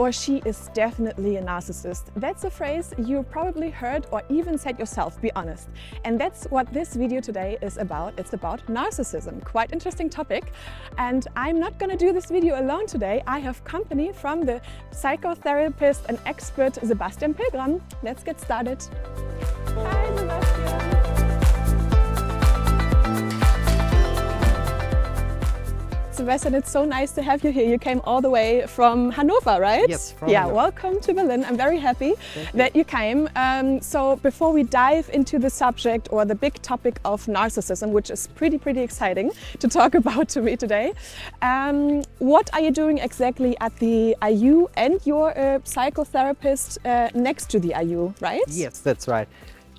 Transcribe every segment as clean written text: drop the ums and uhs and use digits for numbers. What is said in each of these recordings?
or she is definitely a narcissist. That's a phrase you probably heard or even said yourself, be honest. And that's what this video today is about. It's about narcissism. Quite interesting topic. And I'm not going to do this video alone today. I have company from the psychotherapist and expert Sebastian Pilgramm. Let's get started. Hi, Sebastian. Sebastian, it's so nice to have you here. You came all the way from Hanover, right? Yes, from Hanover. Welcome to Berlin. I'm very happy that you came. So before we dive into the subject or the big topic of narcissism, which is pretty exciting to talk about to me today, what are you doing exactly at the IU? And you're a psychotherapist next to the IU, right? Yes, that's right.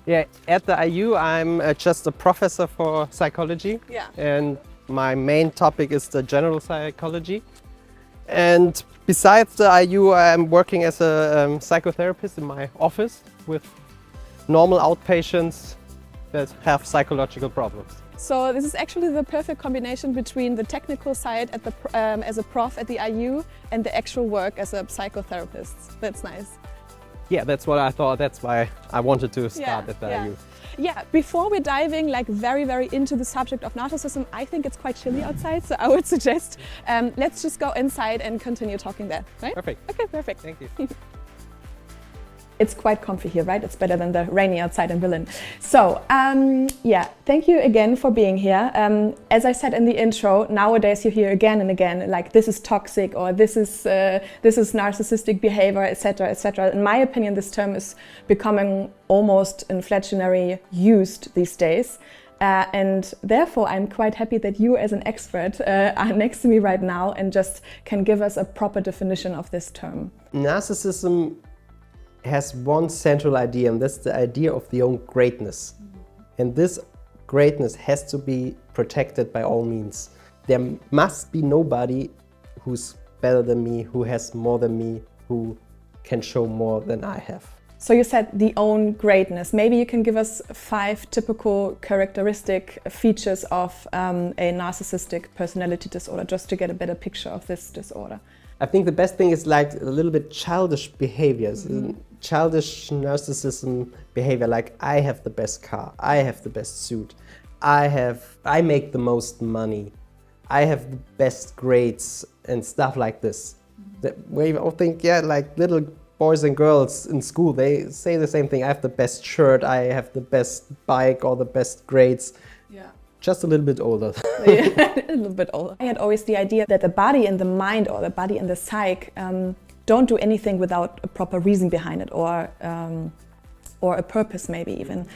Yeah, at the IU, I'm just a professor for psychology. Yeah. And my main topic is the general psychology. And besides the IU, I'm working as a psychotherapist in my office with normal outpatients that have psychological problems. So this is actually the perfect combination between the technical side at the, as a prof at the IU and the actual work as a psychotherapist. That's nice. Yeah, that's what I thought. That's why I wanted to start at the IU. Yeah, before we're diving very into the subject of narcissism, I think it's quite chilly outside, so I would suggest let's just go inside and continue talking there, right? Perfect. Okay, perfect. Thank you. It's quite comfy here, right? It's better than the rainy outside in Berlin. So, yeah, thank you again for being here. As I said in the intro, nowadays you hear again and again, like this is toxic or this is narcissistic behavior, etc., etc. In my opinion, this term is becoming almost inflationary used these days. And therefore, I'm quite happy that you as an expert are next to me right now and just can give us a proper definition of this term. Narcissism has one central idea, and that's the idea of the own greatness. And this greatness has to be protected by all means. There must be nobody who's better than me, who has more than me, who can show more than I have. So you said the own greatness. Maybe you can give us 5 typical characteristic features of a narcissistic personality disorder, just to get a better picture of this disorder. I think the best thing is like a little bit childish behaviors, childish narcissism behavior, like I have the best car, I have the best suit, I make the most money, I have the best grades and stuff like this. That we all think, yeah, like little boys and girls in school, they say the same thing. I have the best shirt, I have the best bike or the best grades. Yeah. Just a little bit older. Yeah, a little bit older. I had always the idea that the body and the mind or the body and the psyche don't do anything without a proper reason behind it or a purpose maybe even.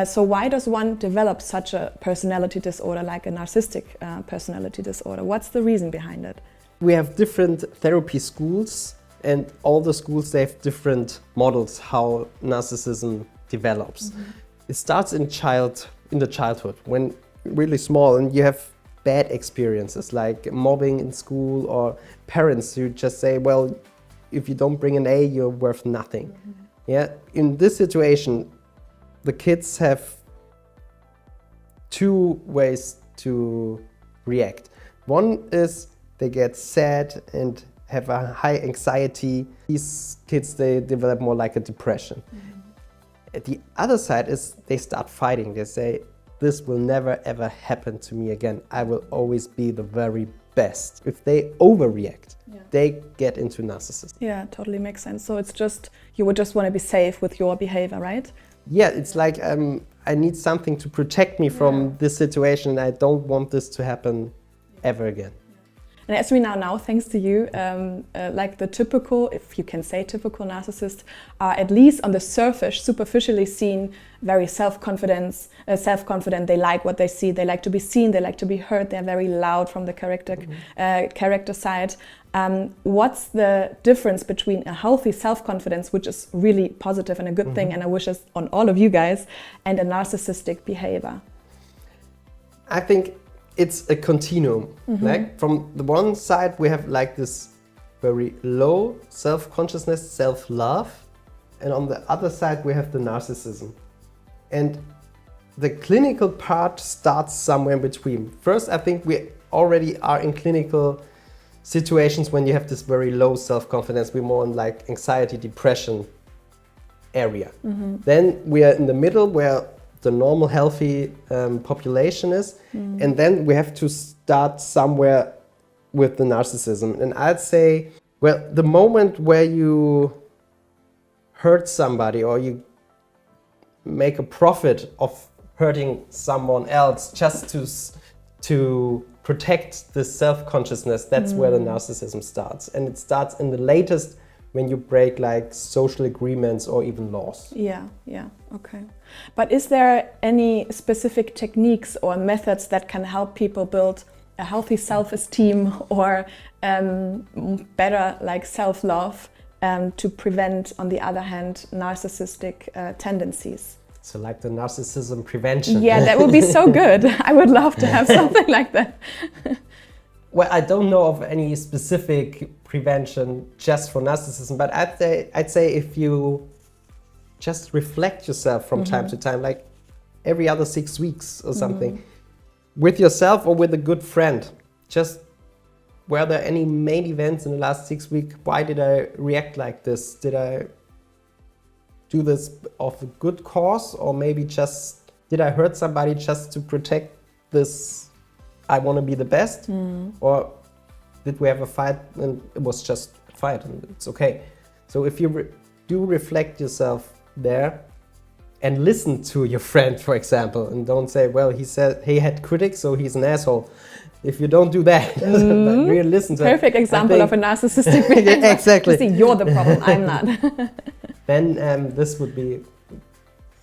So why does one develop such a personality disorder like a narcissistic personality disorder? What's the reason behind it? We have different therapy schools, and all the schools, they have different models how narcissism develops. It starts in the childhood, when really small, and you have bad experiences like mobbing in school or parents who just say, well, if you don't bring an A, you're worth nothing. Yeah, in this situation, the kids have 2 ways to react. One is they get sad and have a high anxiety. These kids, they develop more like a depression. The other side is they start fighting. They say, this will never ever happen to me again. I will always be the very best. If they overreact, they get into narcissism. Yeah, totally makes sense. So it's just, you would just want to be safe with your behavior, right? Yeah, it's like I need something to protect me from this situation, and I don't want this to happen ever again. And as we know, thanks to you, like the typical, if you can say typical narcissist, are at least on the surface, superficially seen, very self-confident. They like what they see. They like to be seen. They like to be heard. They're very loud from the character side. What's the difference between a healthy self-confidence, which is really positive and a good thing, and I wish this on all of you guys, and a narcissistic behavior? I think it's a continuum. Like from the one side, we have like this very low self-consciousness, self-love, and on the other side, we have the narcissism. And the clinical part starts somewhere in between. First, I think we already are in clinical situations when you have this very low self-confidence. We're more in like anxiety, depression area. Then we are in the middle where the normal healthy population is, and then we have to start somewhere with the narcissism. And I'd say, well, the moment where you hurt somebody or you make a profit of hurting someone else just to protect the self-consciousness, that's where the narcissism starts. And it starts in the latest when you break like social agreements or even laws. Yeah, okay. But is there any specific techniques or methods that can help people build a healthy self-esteem or better like self-love to prevent, on the other hand, narcissistic tendencies? So like the narcissism prevention. Yeah, that would be so good. I would love to have something like that. Well, I don't know of any specific prevention just for narcissism, but I'd say if you just reflect yourself from time to time, like every other 6 weeks or something, with yourself or with a good friend, just were there any main events in the last 6 weeks? Why did I react like this? Did I do this of a good cause, or maybe just did I hurt somebody just to protect this? I want to be the best, or did we have a fight and it was just a fight and it's okay? So if you do reflect yourself there and listen to your friend, for example, and don't say, well, he said he had critics, so he's an asshole. If you don't do that, but really listen to Perfect example of a narcissistic behavior. Exactly. See, you're the problem, I'm not. Then this would be,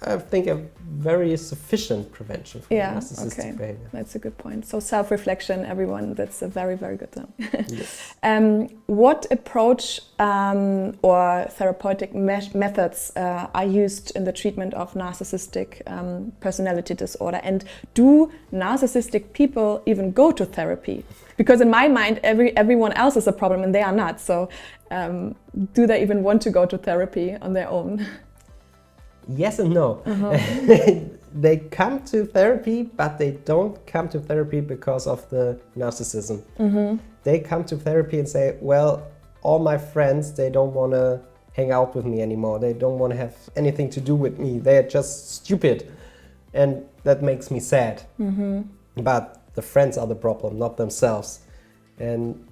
I think, a very sufficient prevention for narcissistic behavior. That's a good point. So self-reflection, everyone, that's a very, very good thing. Yes. What approach or therapeutic methods are used in the treatment of narcissistic personality disorder? And do narcissistic people even go to therapy? Because in my mind, everyone else is a problem and they are not. So do they even want to go to therapy on their own? Yes and no. They come to therapy, but they don't come to therapy because of the narcissism. They come to therapy and say, well, all my friends, they don't want to hang out with me anymore. They don't want to have anything to do with me. They're just stupid. And that makes me sad. But the friends are the problem, not themselves. And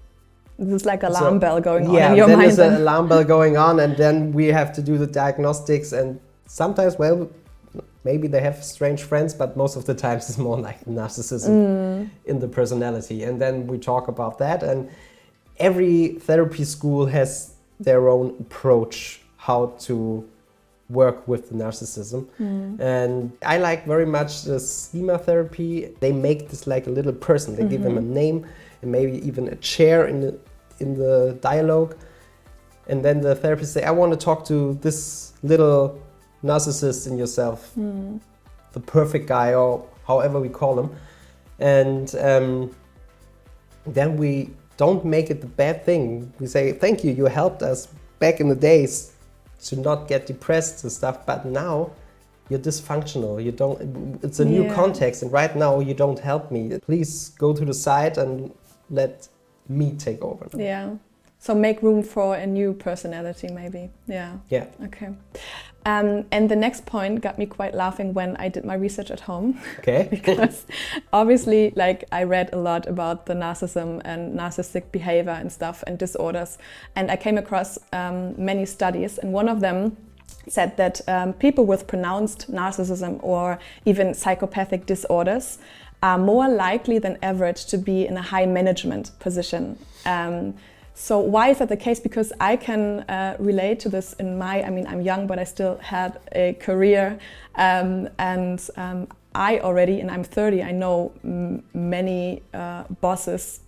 there's like an alarm bell going on in your mind. Yeah, then mind. there's an alarm bell going on, and then we have to do the diagnostics. And sometimes, well, maybe they have strange friends, but most of the times it's more like narcissism in the personality. And then we talk about that. And every therapy school has their own approach how to work with the narcissism. And I like very much the schema therapy. They make this like a little person. They give them a name and maybe even a chair in the dialogue. And then the therapist say, I want to talk to this little narcissist in yourself, the perfect guy, or however we call him. And then we don't make it the bad thing. We say, thank you, you helped us back in the days to not get depressed and stuff, but now you're dysfunctional. You don't, it's a new context, and right now you don't help me. Please go to the side and let me take over. Yeah. So make room for a new personality, maybe. Yeah. Yeah. Okay. And the next point got me quite laughing when I did my research at home. Okay. Because obviously, like, I read a lot about the narcissism and narcissistic behavior and stuff and disorders. And I came across many studies, and one of them said that people with pronounced narcissism or even psychopathic disorders are more likely than average to be in a high management position. So why is that the case? Because I can relate to this in my, I mean, I'm young, but I still had a career, and I already, and I'm 30, I know many bosses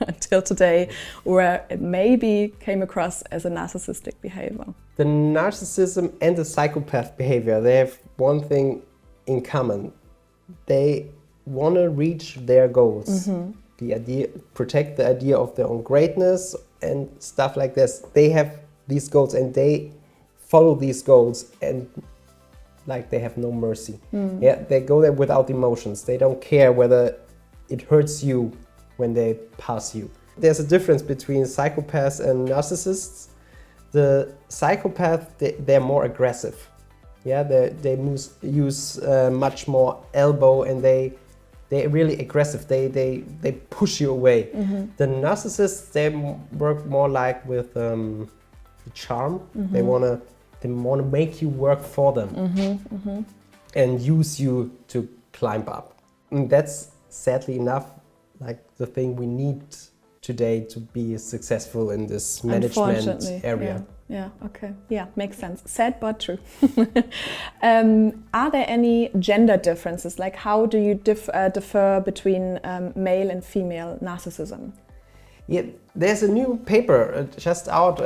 until today where it maybe came across as a narcissistic behavior. The narcissism and the psychopath behavior, they have one thing in common. They want to reach their goals. The idea, protect the idea of their own greatness and stuff like this. They have these goals and they follow these goals, and like they have no mercy. Yeah, they go there without emotions. They don't care whether it hurts you when they pass you. there's a difference between psychopaths and narcissists. The psychopath, they're more aggressive. Yeah, they use much more elbow, and they're really aggressive. They push you away. The narcissists, they work more like with charm. They wanna make you work for them and use you to climb up. And that's sadly enough like the thing we need today to be successful in this management area. Yeah, okay. Yeah, makes sense. Sad but true. Are there any gender differences? Like how do you differ between male and female narcissism? Yeah, there's a new paper just out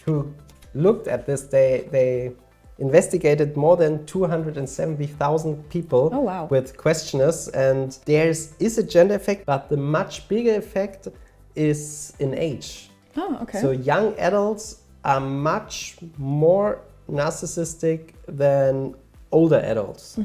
who looked at this. They investigated more than 270,000 people with questionnaires, and there is a gender effect, but the much bigger effect is in age. Oh, okay. So young adults are much more narcissistic than older adults.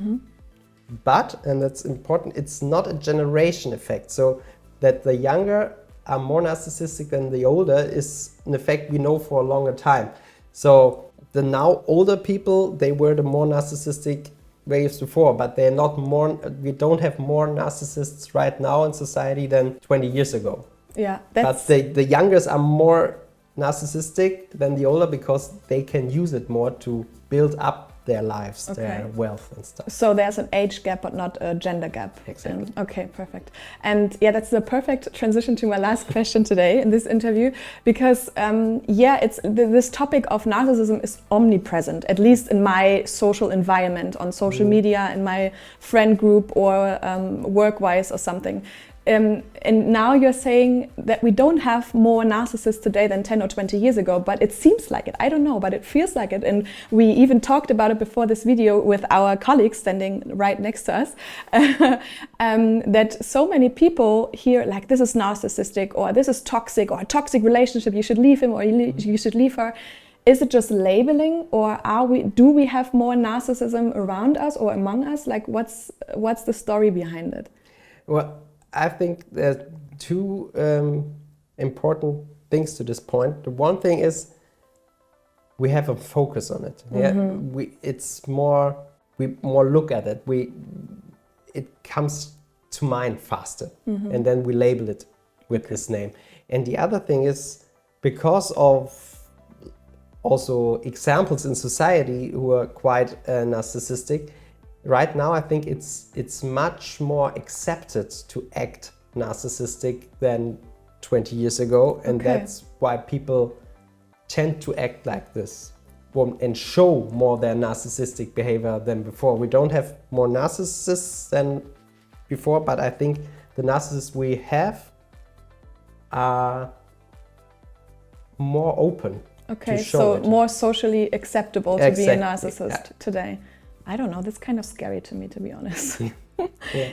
But, and that's important, it's not a generation effect. So that the younger are more narcissistic than the older is an effect we know for a longer time. So the now older people, they were the more narcissistic waves before, but they're not more, we don't have more narcissists right now in society than 20 years ago. Yeah, but the youngest are more narcissistic than the older because they can use it more to build up their lives, their wealth and stuff. So there's an age gap but not a gender gap. Exactly. Okay, perfect. And yeah, that's the perfect transition to my last question today in this interview, because it's this topic of narcissism is omnipresent, at least in my social environment, on social media, in my friend group or work-wise or something. And now you're saying that we don't have more narcissists today than 10 or 20 years ago, but it seems like it. I don't know, but it feels like it. And we even talked about it before this video with our colleagues standing right next to us, that so many people hear like, this is narcissistic, or this is toxic, or a toxic relationship, you should leave him or you should leave her. Is it just labeling, or do we have more narcissism around us or among us? Like what's the story behind it? Well, I think there's two important things to this point. The one thing is we have a focus on it. Yeah, we more look at it. It comes to mind faster, and then we label it with this name. And the other thing is because of also examples in society who are quite narcissistic. Right now, I think it's much more accepted to act narcissistic than 20 years ago, and that's why people tend to act like this and show more their narcissistic behavior than before. We don't have more narcissists than before, but I think the narcissists we have are more open. Okay, to show so it. More socially acceptable to be a narcissist today. I don't know, that's kind of scary to me, to be honest.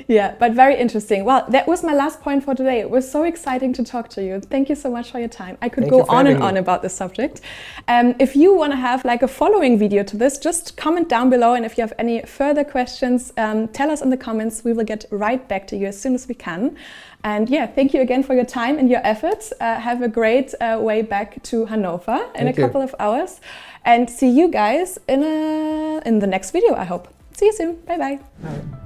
Yeah, but very interesting. Well, that was my last point for today. It was so exciting to talk to you. Thank you so much for your time. I could go on and on about this subject. If you want to have like a following video to this, just comment down below. And if you have any further questions, tell us in the comments. We will get right back to you as soon as we can. And yeah, thank you again for your time and your efforts. Have a great way back to Hanover in a couple of hours. And see you guys in the next video, I hope. See you soon. Bye-bye. Bye.